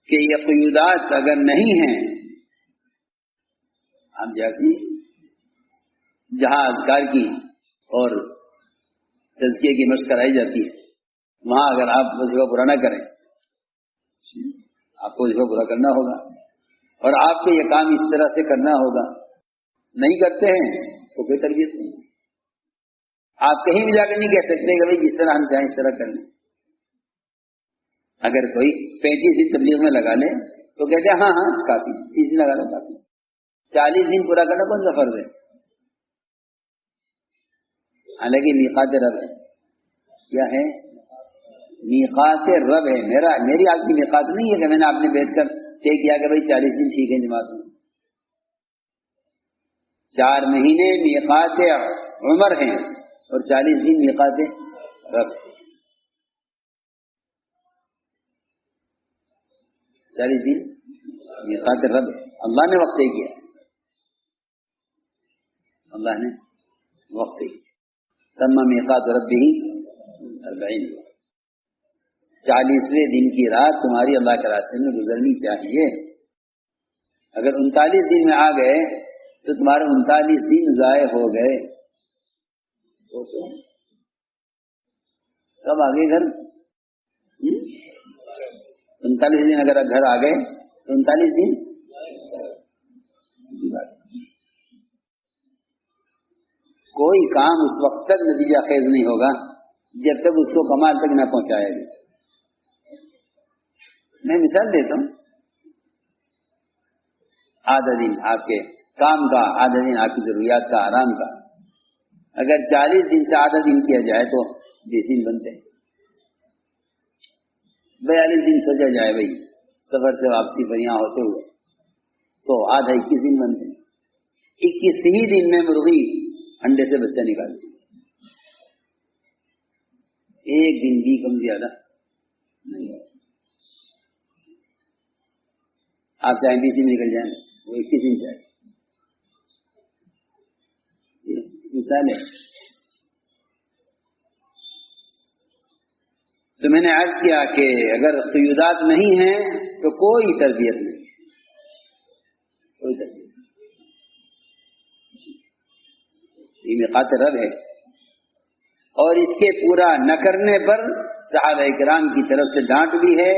کہ یہ قیودات اگر نہیں ہیں، آپ جیسے جہاں اذکار کی اور تزکیے کی مشق کرائی جاتی ہے، وہاں اگر آپ وظیفہ پورا نہ کریں، آپ کو وظیفہ پورا کرنا ہوگا اور آپ کو یہ کام اس طرح سے کرنا ہوگا، نہیں کرتے ہیں تو کوئی تربیت نہیں۔ آپ کہیں بھی جا کر نہیں کہہ سکتے کہ بھائی جس طرح ہم چاہیں اس طرح کر لیں۔ اگر کوئی 35 دن تبلیغ میں لگا لے تو کہتے ہیں ہاں کافی، 30 دن لگا لو کافی، 40 دن پورا کرنا کون سا فرض ہے؟ حالانکہ میقات رب ہے، کیا ہے؟ میقات رب ہے، میری آپ کی میقات نہیں ہے کہ میں نے آپ نے بیٹھ کر طے کیا کہ بھائی 40 دن ٹھیک ہے جماعت میں۔ 4 مہینے میقات عمر ہیں اور 40 دن میقات رب، 40 دن میقات رب اللہ نے وقت طے کیا، اللہ نے وقت طے کیا، تم میقات ربہ 40، 40ویں دن کی رات تمہاری اللہ کے راستے میں گزرنی چاہیے۔ اگر 39 دن میں آ گئے تو تمہارے 39 دن ضائع ہو گئے۔ سوچو کب آ گئے گھر؟ 39 دن اگر گھر آ گئے تو 39 دن کوئی کام اس وقت تک نتیجہ خیز نہیں ہوگا جب تک اس کو کمال تک نہ پہنچایا جائے۔ میں مثال دیتا ہوں، آدھا دن آپ کے کام کا، آدھا دن آپ کی ضروریات کا، آرام کا، اگر 40 دن سے آدھا دن کیا جائے تو 20 دن بنتے ہیں۔ 42 دن سوچا جائے بھائی سفر سے واپسی پر یہاں ہوتے ہوئے تو آدھا 21 دن بنتے ہیں۔ 21 ہی دن میں مرغی انڈے سے بچہ نکالتی، ایک دن بھی کم زیادہ نہیں ہے۔ آپ چاہیں 20 دن نکل جائیں، وہ 21 دن چاہیے، مثال ہے۔ تو میں نے عرض کیا کہ اگر قیودات نہیں ہیں تو کوئی تربیت نہیں، کوئی تربیت نہیں۔ یہ میقات رب ہے، اور اس کے پورا نہ کرنے پر صحابہ کرام کی طرف سے ڈانٹ بھی ہے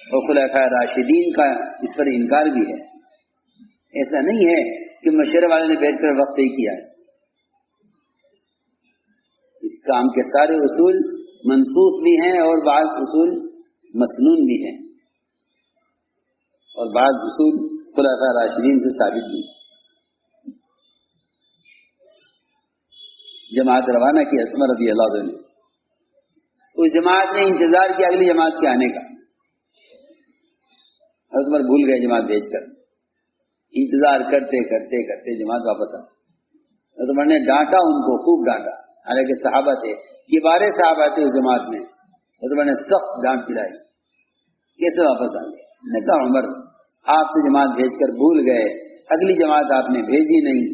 اور خلفائے راشدین کا اس پر انکار بھی ہے۔ ایسا نہیں ہے کہ مشورے والے نے بیٹھ کر وقت ہی کیا ہے، اس کام کے سارے اصول منصوص بھی ہیں اور بعض اصول مسنون بھی ہیں اور بعض اصول خلفائے راشدین سے ثابت بھی ہیں۔ جماعت روانہ کی عمر رضی اللہ عنہ نے، اس جماعت نے انتظار کیا اگلی جماعت کے آنے کا، عمر بھول گئے جماعت بھیج کر، انتظار کرتے کرتے کرتے جماعت واپس آئی، عمر نے ڈانٹا ان کو، خوب ڈانٹا، حالانکہ صحابہ تھے، کبار صحابہ تھے اس جماعت میں، عمر نے سخت ڈانٹ پلائی، کیسے واپس آ گئے؟ نے کہا عمر آپ تو جماعت بھیج کر بھول گئے، اگلی جماعت آپ نے بھیجی نہیں،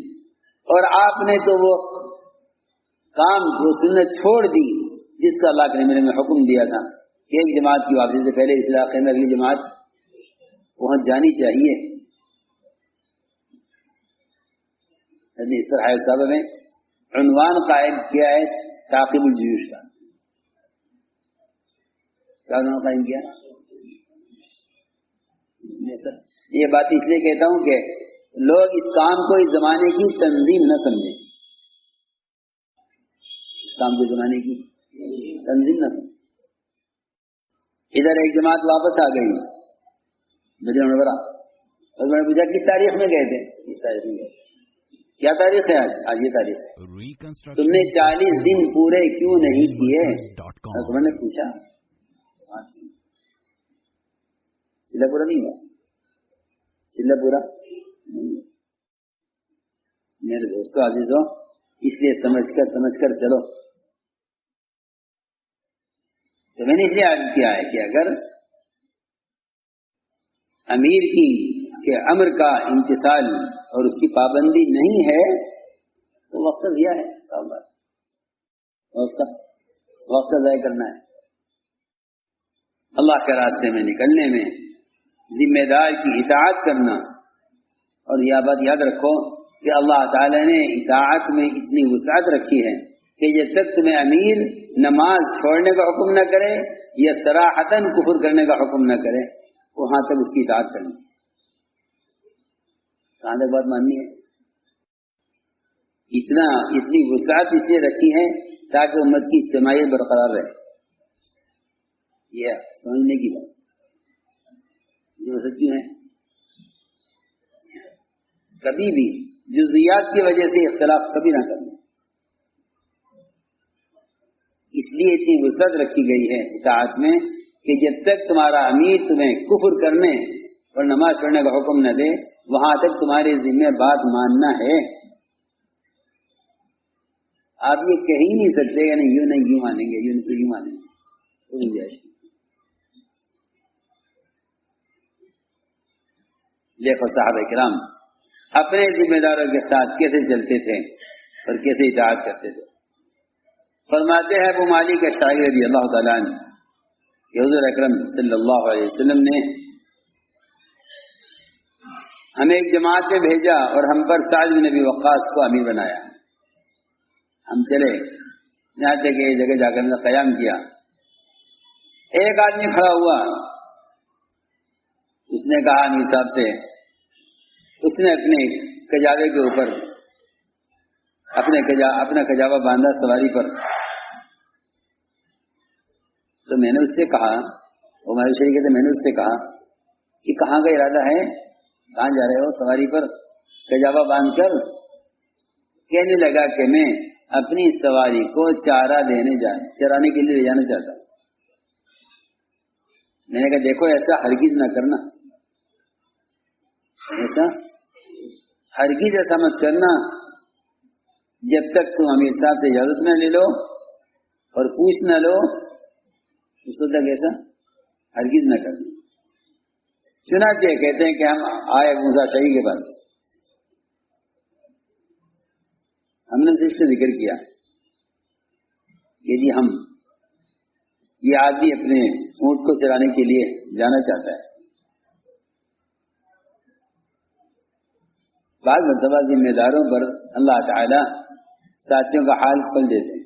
اور آپ نے تو وہ کام جو سنت چھوڑ دی جس کا اللہ کے نبی نے حکم دیا تھا کہ ایک جماعت کی واپسی سے پہلے اس علاقے میں اگلی جماعت پہنچ جانی چاہیے۔ اس طرح صاحب میں عنوان قائم کیا ہے تعقیب الجیوش کا، کیا عنوان قائم کیا؟ یہ بات اس لیے کہتا ہوں کہ لوگ اس کام کو اس زمانے کی تنظیم نہ سمجھیں، کام کے زمانے کی تنظیم نہ سمجھ۔ ادھر ایک جماعت واپس آ گئی مدینہ منورہ، اور میں نے پوچھا کس تاریخ میں گئے تھے؟ اس تاریخ میں گئے۔ کیا تاریخ ہے آج؟ آج یہ تاریخ ہے۔ تم نے 40 دن پورے کیوں نہیں کیے؟ میں نے پوچھا، چلا پورا نہیں ہوا، چلا پورا میرے دوستوں عزیزوں، اس لیے سمجھ کر چلو۔ تو میں نے اس لیے عرض کیا ہے کہ اگر امیر کے امر کا امتثال اور اس کی پابندی نہیں ہے تو وقت ضیاء ہے، صاحب بات، وقت ضائع کرنا ہے۔ اللہ کے راستے میں نکلنے میں ذمہ دار کی اطاعت کرنا. اور یہ بات یاد رکھو کہ اللہ تعالیٰ نے اطاعت میں اتنی وسعت رکھی ہے کہ جب تک تمہیں امیر نماز چھوڑنے کا حکم نہ کرے یا صراحتاً کفر کرنے کا حکم نہ کرے وہاں تک اس کی اطاعت کرنی. کہاں تک بات ماننی ہے؟ اتنی وسعت اس لیے رکھی ہے تاکہ امت کی اجتماعیت برقرار رہے. یہ سمجھنے کی بات یہ وسعت کیوں ہے؟ کبھی بھی جزیات کی وجہ سے اختلاف کبھی نہ کرنا. اس لیے اتنی وسعت رکھی گئی ہے اطاعت میں کہ جب تک تمہارا امیر تمہیں کفر کرنے اور نماز پڑھنے کا حکم نہ دے وہاں تک تمہارے ذمہ بات ماننا ہے. آپ یہ کہہ ہی نہیں سکتے کہ نہیں یوں مانیں گے، یوں نہیں تو یوں مانیں گے. گنجائش. دیکھو صحابہ کرام اپنے ذمہ داروں کے ساتھ کیسے چلتے تھے اور کیسے اطاعت کرتے تھے. فرماتے ہیں ابو مالک اشعری رضی اللہ تعالیٰ عنہ کہ حضور اکرم صلی اللہ علیہ وسلم نے ہمیں ایک جماعت میں بھیجا اور ہم پر سعد بن ابی وقاص کو امیر بنایا. ہم چلے یہاں تک ایک جگہ جا کر قیام کیا. ایک آدمی کھڑا ہوا، اس نے کہا امیر صاحب سے، اس نے اپنے کجاوے کے اوپر اپنا کجاوا باندھا سواری پر. تو میں نے اس سے کہا، وہ ہمارے شریک تھے، میں نے اس سے کہا کہ کہاں کا ارادہ ہے، کہاں جا رہے ہو سواری پر کجاوا باندھ کر؟ کہنے لگا کہ میں اپنی سواری کو چرانے کے لیے لے جانا چاہتا ہوں. میں نے کہا دیکھو ایسا ہرگز نہ کرنا، ایسا مت کرنا جب تک تم امیر صاحب سے اجازت نہ لے لو اور پوچھ نہ لو اس وقت تک ایسا ہرگز نہ کرنا. چنانچہ کہتے ہیں کہ ہم آئے موسیٰ شاہی کے پاس، ہم نے اس کا ذکر کیا کہ جی ہم یہ آدمی اپنے اونٹ کو چرانے کے لیے جانا چاہتا ہے. بعض مرتبہ ذمہ داروں پر اللہ تعالی ساتھیوں کا حال کھول دیتے ہیں،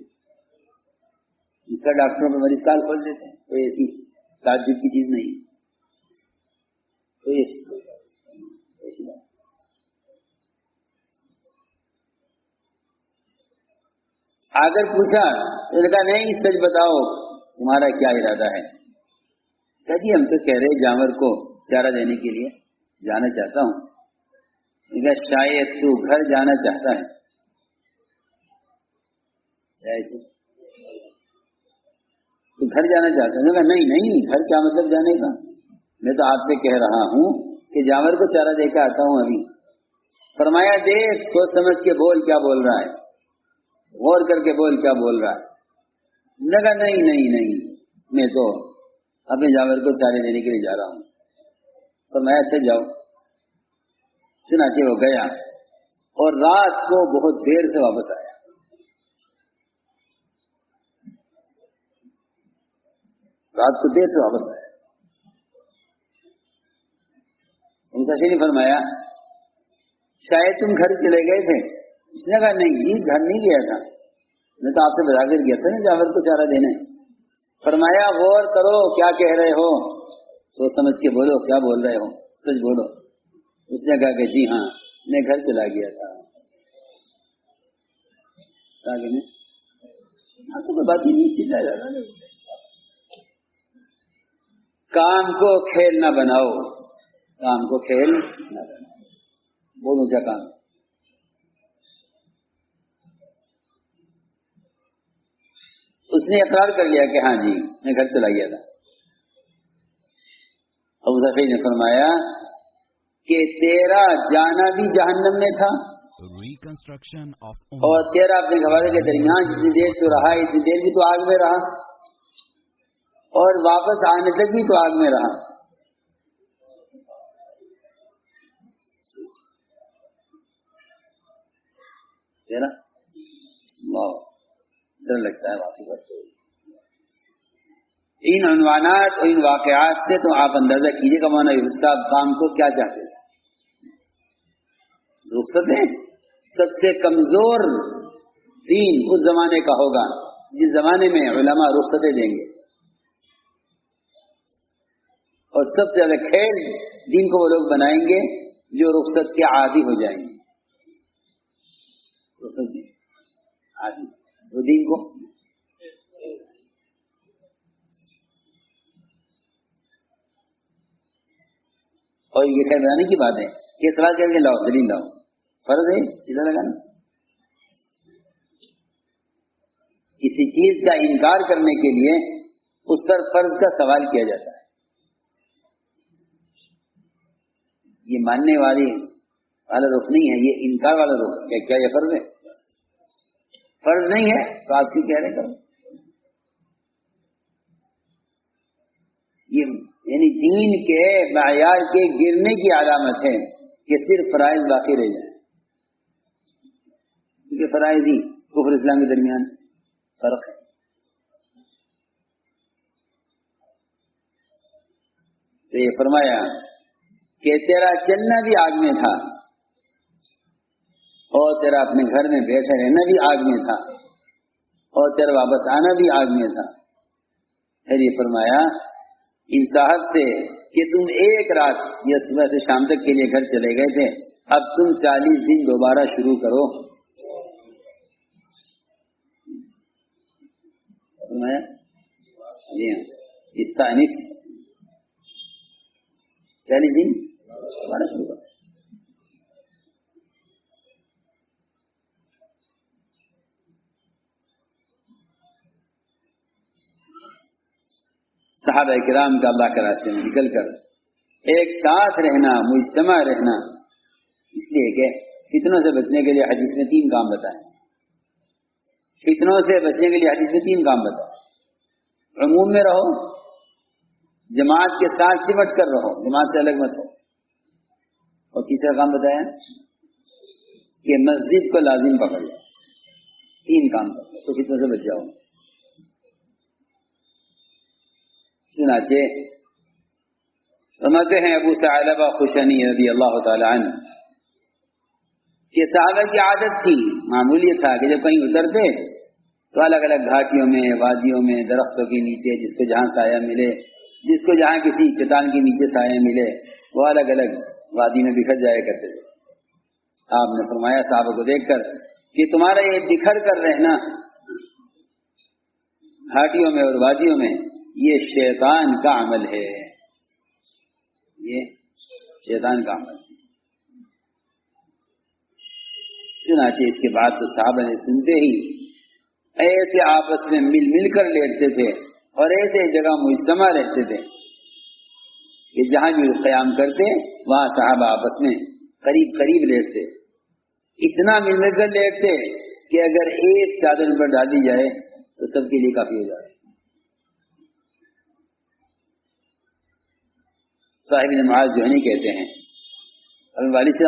جس کا ڈاکٹروں پر مریض کا حال کھول دیتے ہیں. کوئی ایسی تعجب کی چیز نہیں، کوئی ایسی بات. اگر پوچھا تو نے کہا نہیں سچ بتاؤ تمہارا کیا ارادہ ہے؟ کہا جی ہم تو کہہ رہے جانور کو چارہ دینے کے لیے جانا چاہتا ہوں. کہا شاید تو گھر جانا چاہتا ہے. شاید تو گھر جانا چاہتا ہے. کہا نہیں گھر کیا مطلب جانے کا، میں تو آپ سے کہہ رہا ہوں کہ جانور کو چارہ دے کے آتا ہوں ابھی. فرمایا دیکھ سوچ سمجھ کے بول کیا بول رہا ہے، غور کر کے بول کیا بول رہا ہے. اس نے کہا نہیں میں تو اپنے جانور کو چارے دینے کے لیے جا رہا ہوں. فرمایا اچھا جاؤ. چنانچہ وہ گیا اور رات کو بہت دیر سے واپس آیا. رات کو دیر سے واپس آیا. موسیٰ شاہی نے فرمایا شاید تم گھر چلے گئے تھے. اس نے کہا نہیں گھر نہیں گیا تھا، میں تو آپ سے بتا کر گیا تھا نا جانور کو چارہ دینے. فرمایا غور کرو کیا کہہ رہے ہو، سوچ سمجھ کے بولو کیا بول رہے ہو، سچ بولو. اس نے کہا کہ جی ہاں میں گھر چلا گیا تھا. تو کوئی بات ہی نہیں، چلا جا رہا. کام کو کھیل نہ بناؤ، کام کو کھیل نہ بناؤ، بہت اونچا کام. اس نے اقرار کر لیا کہ ہاں جی میں گھر چلا گیا تھا. ابو ظفر نے فرمایا کہ تیرا جانا بھی جہنم میں تھا اور تیرا اپنے گھر کے درمیان جتنی دیر تو رہا اتنی دیر بھی تو آگ میں رہا اور واپس آنے تک بھی تو آگ میں رہا. تیرا ڈر لگتا ہے واقعی. ان عنوانات اور ان واقعات سے تو آپ اندازہ کیجیے کہ مولانا یوسف صاحب کام کو کیا چاہتے تھے. رخصتیں سب سے کمزور دین اس زمانے کا ہوگا جس زمانے میں علماء رخصتیں دیں گے, اور سب سے زیادہ کھیل دین کو وہ لوگ بنائیں گے جو رخصت کے عادی ہو جائیں گے. رخصت عادی وہ دین کو اور یہ خیر بنانے کی بات ہے کہ سوال کر کے لاؤ دلیل لاؤ, فرض ہے سیدھا لگانا. کسی چیز کا انکار کرنے کے لیے اس پر فرض کا سوال کیا جاتا ہے. یہ ماننے والا رخ نہیں ہے, یہ انکار والا رخ. کیا یہ فرض ہے؟ فرض نہیں ہے تو آپ کیوں کہہ رہے کرو؟ یہ یعنی دین کے معیار کے گرنے کی علامت ہے کہ صرف فرائض باقی رہ جائیں, کیونکہ فرائض ہی کفر اسلام کے درمیان فرق ہے. تو یہ فرمایا کہ تیرا چلنا بھی آگ میں تھا اور تیرا اپنے گھر میں بیٹھے رہنا بھی آگ میں تھا اور تیرا واپس آنا بھی آگ میں تھا. پھر یہ فرمایا ان صاحب سے کہ تم ایک رات یا صبح سے شام تک کے لیے گھر چلے گئے تھے, اب تم 40 دن دوبارہ شروع کرو. جی ہاں, استانف 40 دن دوبارہ شروع کرو. صحابہ کرام کا اللہ کے راستے میں نکل کر ایک ساتھ رہنا, مجتمع رہنا, اس لیے کہ فتنوں سے بچنے کے لیے حدیث میں 3 کام بتائے. فتنوں سے بچنے کے لیے حدیث میں 3 کام بتائے. عموم میں رہو, جماعت کے ساتھ چمٹ کر رہو, جماعت سے الگ مت ہو, اور تیسرا کام بتایا کہ مسجد کو لازم پکڑ لو. 3 کام کرو تو فتنوں سے بچ جاؤ. چنانچہ فرماتے ہیں ابو ثعلبہ خشنی رضی اللہ تعالی عنہ کہ صحابہ کی عادت تھی, معمول یہ تھا کہ جب کہیں اترتے تو الگ الگ گھاٹیوں میں, وادیوں میں, درختوں کے نیچے, جس کو جہاں سایہ ملے, جس کو جہاں کسی چٹان کے نیچے سایہ ملے, وہ الگ الگ وادی میں بکھر جایا کرتے تھے. آپ نے فرمایا صحابہ کو دیکھ کر کہ تمہارا یہ بکھر کر رہنا گھاٹیوں میں اور وادیوں میں یہ شیطان کا عمل ہے, یہ شیطان کا عمل ہے. چنانچہ اس کے بعد تو صحابہ نے سنتے ہی ایسے آپس میں مل مل کر لیٹتے تھے اور ایسے جگہ مجتمع رہتے تھے کہ جہاں بھی قیام کرتے وہاں صحابہ آپس میں قریب قریب لیٹتے. اتنا مل مل کر لیٹتے کہ اگر ایک چادر پر ڈال دی جائے تو سب کے لیے کافی ہو جائے. صاحب معاذ جوہنی کہتے ہیں, والد سے